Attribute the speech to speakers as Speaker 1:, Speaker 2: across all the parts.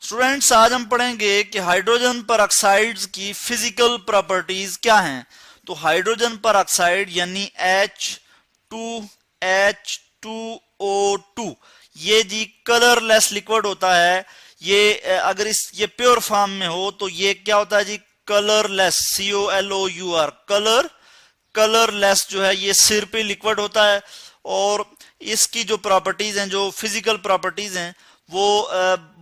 Speaker 1: Students, आज हम पढ़ेंगे कि हाइड्रोजन परऑक्साइड्स की फिजिकल प्रॉपर्टीज क्या हैं। तो हाइड्रोजन परऑक्साइड यानी H2H2O2 ये जी कलरलेस लिक्विड होता है। ये अगर ये प्योर फॉर्म में हो तो ये क्या होता है जी, कलरलेस, COLOUR, कलरलेस जो है ये सिर पे लिक्विड होता है। और इसकी जो प्रॉपर्टीज हैं, जो फिजिकल प्रॉपर्टीज हैं, वो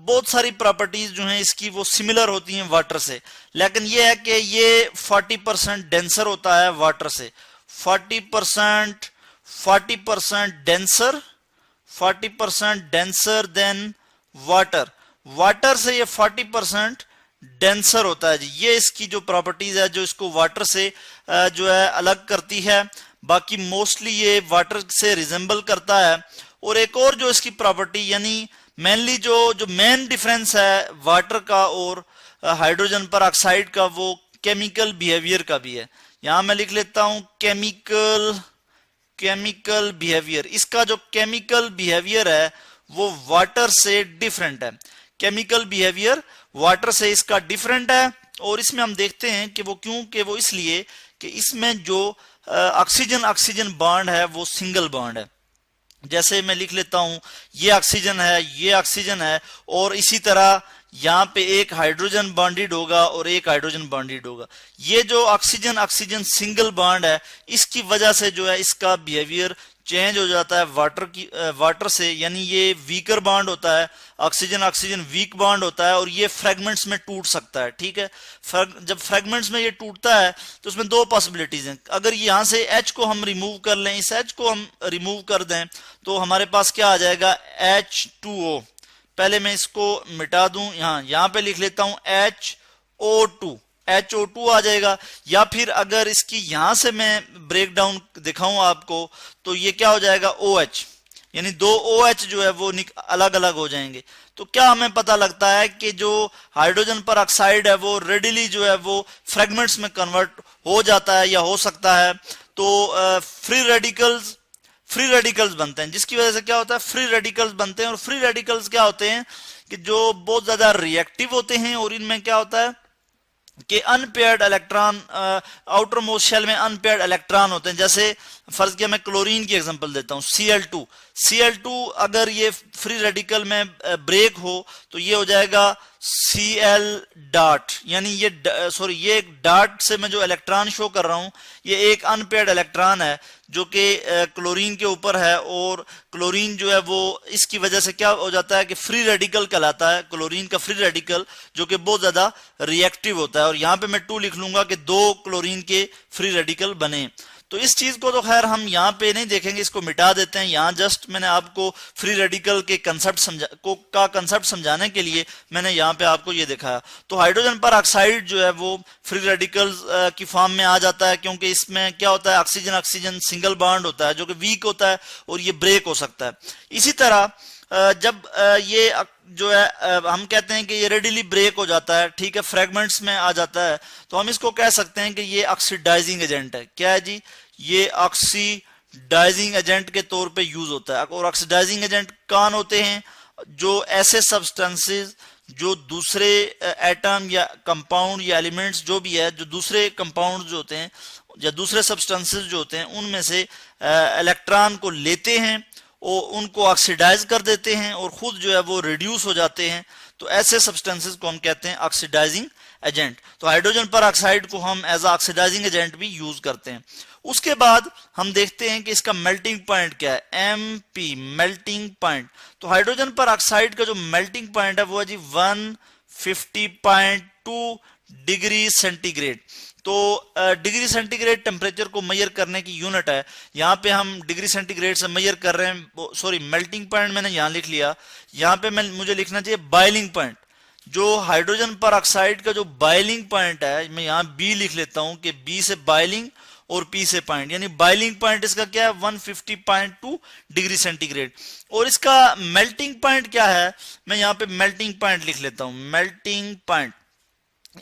Speaker 1: बहुत सारी प्रॉपर्टीज जो हैं इसकी वो सिमिलर होती हैं वाटर से, लेकिन ये है कि ये 40% डेंसर होता है वाटर से। 40% डेंसर देन वाटर से ये 40% डेंसर होता है जी। ये इसकी जो प्रॉपर्टीज है जो इसको वाटर से जो है अलग करती है। बाकी मोस्टली ये वाटर से रिजेंबल करता है। और एक और जो इसकी प्रॉपर्टी यानी मेनली जो मेन डिफरेंस है वाटर का और हाइड्रोजन परऑक्साइड का, वो केमिकल बिहेवियर का भी है। यहां मैं लिख लेता हूं केमिकल बिहेवियर। इसका जो केमिकल बिहेवियर है वो वाटर से डिफरेंट है। केमिकल बिहेवियर वाटर से इसका डिफरेंट है। और इसमें हम देखते हैं कि वो क्यों, कि वो इसलिए कि इसमें जो ऑक्सीजन बॉन्ड है वो सिंगल बॉन्ड है। जैसे मैं लिख लेता हूं, ये ऑक्सीजन है और इसी तरह यहां पे एक हाइड्रोजन बॉन्डेड होगा और एक हाइड्रोजन बॉन्डेड होगा। ये जो ऑक्सीजन सिंगल बॉन्ड है, इसकी वजह से जो है इसका बिहेवियर चेंज हो जाता है वाटर से। यानी ये वीकर बॉन्ड होता है, ऑक्सीजन वीक बॉन्ड होता है और ये फ्रेगमेंट्स में टूट सकता है। ठीक है, जब फ्रेगमेंट्स में ये टूटता है तो उसमें दो पॉसिबिलिटीज हैं। अगर यहां से H को हम रिमूव कर लें, इस H को हम रिमूव कर दें तो हमारे पास क्या आ जाएगा, H2O। पहले मैं इसको मिटा दूं, यहां पे लिख लेता हूं HO2 आ जाएगा। या फिर अगर इसकी यहां से मैं ब्रेक डाउन दिखाऊं आपको तो ये क्या हो जाएगा, OH, यानी दो OH जो है वो अलग अलग हो जाएंगे। तो क्या हमें पता लगता है कि जो हाइड्रोजन परऑक्साइड है वो रेडिली जो है वो फ्रेगमेंट्स में कन्वर्ट हो जाता है या हो सकता है। तो फ्री रेडिकल्स बनते हैं, जिसकी वजह से क्या होता है, फ्री रेडिकल्स बनते हैं। और फ्री रेडिकल्स क्या होते हैं कि जो बहुत ज्यादा रिएक्टिव होते हैं और इनमें क्या होता है कि unpaired electron, outermost shell में अनपेयर्ड इलेक्ट्रॉन होते हैं। जैसे फर्ज किया मैं क्लोरीन की एग्जांपल देता हूं, Cl2 अगर ये फ्री रेडिकल में ब्रेक हो तो ये हो जाएगा Cl डॉट, यानी ये एक डॉट से मैं जो इलेक्ट्रॉन शो कर रहा हूं ये एक अनपेयर्ड इलेक्ट्रॉन है जो कि क्लोरीन के ऊपर है। और क्लोरीन जो है वो इसकी वजह से क्या हो जाता है कि फ्री रेडिकल कहलाता है, क्लोरीन का फ्री रेडिकल, जो कि बहुत ज्यादा रिएक्टिव होता है। और यहां पे मैं 2 लिख लूंगा कि 2 क्लोरीन के फ्री रेडिकल बने। तो इस चीज को तो खैर हम यहाँ पे नहीं देखेंगे, इसको मिटा देते हैं। यहाँ जस्ट मैंने आपको फ्री रेडिकल के कंसेप्ट समझाने के लिए मैंने यहाँ पे आपको ये दिखाया। तो हाइड्रोजन परऑक्साइड जो है वो फ्री रेडिकल्स की फॉर्म में आ जाता है, क्योंकि इसमें क्या होता है, ऑक्सीजन सिंगल बॉन्ड होता है जो कि वीक होता है और ये ब्रेक हो सकता है। इसी तरह जब ये जो है हम कहते हैं कि ये रेडिली ब्रेक हो जाता है, ठीक है, फ्रेगमेंट्स में आ जाता है, तो हम इसको कह सकते हैं कि ये ऑक्सीडाइजिंग एजेंट है। क्या है जी, ये ऑक्सीडाइजिंग एजेंट के तौर पे यूज होता है। और ऑक्सीडाइजिंग एजेंट कौन होते हैं, जो ऐसे सब्सटेंसेस जो दूसरे एटम या कंपाउंड या एलिमेंट्स जो भी है, जो दूसरे कंपाउंड जो होते हैं या दूसरे सब्सटेंसेस जो होते हैं उनमें से इलेक्ट्रॉन को लेते हैं और उनको ऑक्सीडाइज कर देते हैं और खुद जो है वो रिड्यूस हो जाते हैं। तो ऐसे सब्सटेंसेस को हम कहते हैं ऑक्सीडाइजिंग एजेंट। तो हाइड्रोजन परऑक्साइड को हम एज ऑक्सीडाइजिंग एजेंट भी यूज करते हैं। उसके बाद हम देखते हैं कि इसका मेल्टिंग पॉइंट क्या है, MP, मेल्टिंग पॉइंट। तो हाइड्रोजन परऑक्साइड का जो मेल्टिंग पॉइंट है वो है जी 150.2 डिग्री सेंटीग्रेड। तो डिग्री सेंटीग्रेड टेम्परेचर को मेजर करने की यूनिट है। यहाँ पे हम डिग्री सेंटीग्रेड से मेजर कर रहे हैं, सॉरी मेल्टिंग पॉइंट मैंने यहाँ लिख लिया। यहाँ पे मुझे लिखना चाहिए बॉइलिंग पॉइंट। जो हाइड्रोजन परऑक्साइड का जो बॉइलिंग पॉइंट है, मैं यहाँ B लिख लेता हूँ कि B से बॉइलिंग और P से पॉइंट, यानी बॉइलिंग पॉइंट इसका क्या है, 150.2 डिग्री सेंटीग्रेड। और इसका मेल्टिंग पॉइंट क्या है, मैं यहाँ पे मेल्टिंग पॉइंट लिख लेता हूँ, मेल्टिंग पॉइंट।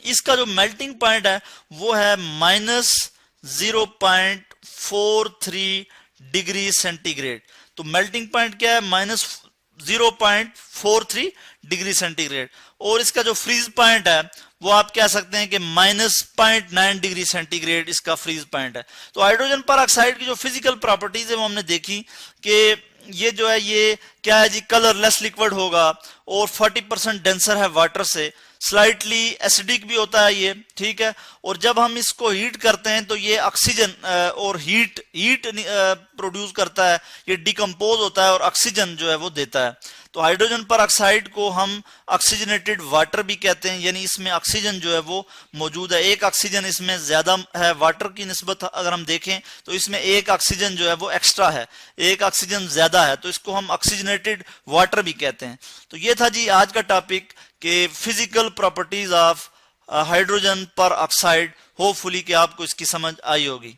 Speaker 1: इसका जो मेल्टिंग पॉइंट है वो है -0.43 डिग्री सेंटीग्रेड। तो मेल्टिंग पॉइंट क्या है, -0.43 43 डिग्री सेंटीग्रेड। और इसका जो फ्रीज पॉइंट है वो आप कह सकते हैं कि -0.9 डिग्री सेंटीग्रेड इसका फ्रीज पॉइंट है। तो हाइड्रोजन पर ऑक्साइड की जो फिजिकल प्रॉपर्टीज है वो हमने देखी कि ये जो है ये क्या है जी, कलरलेस लिक्विड होगा और 40% डेंसर है वाटर से, स्लाइटली एसिडिक भी होता है ये, ठीक है। और जब हम इसको हीट करते हैं तो ये ऑक्सीजन और हीट प्रोड्यूस करता है, ये डिकम्पोज होता है और ऑक्सीजन जो है वो देता है। तो हाइड्रोजन पर ऑक्साइड को हम ऑक्सीजनेटेड वाटर भी कहते हैं, यानी इसमें ऑक्सीजन जो है वो मौजूद है। एक ऑक्सीजन इसमें ज्यादा है वाटर की निस्बत अगर हम देखें तो इसमें एक ऑक्सीजन जो है वो एक्स्ट्रा है, एक ऑक्सीजन ज्यादा है, तो इसको हम ऑक्सीजनेटेड वाटर भी कहते हैं। तो ये था जी आज का टॉपिक कि फिजिकल प्रॉपर्टीज ऑफ हाइड्रोजन पर ऑक्साइड। होपफुली कि आपको इसकी समझ आई होगी।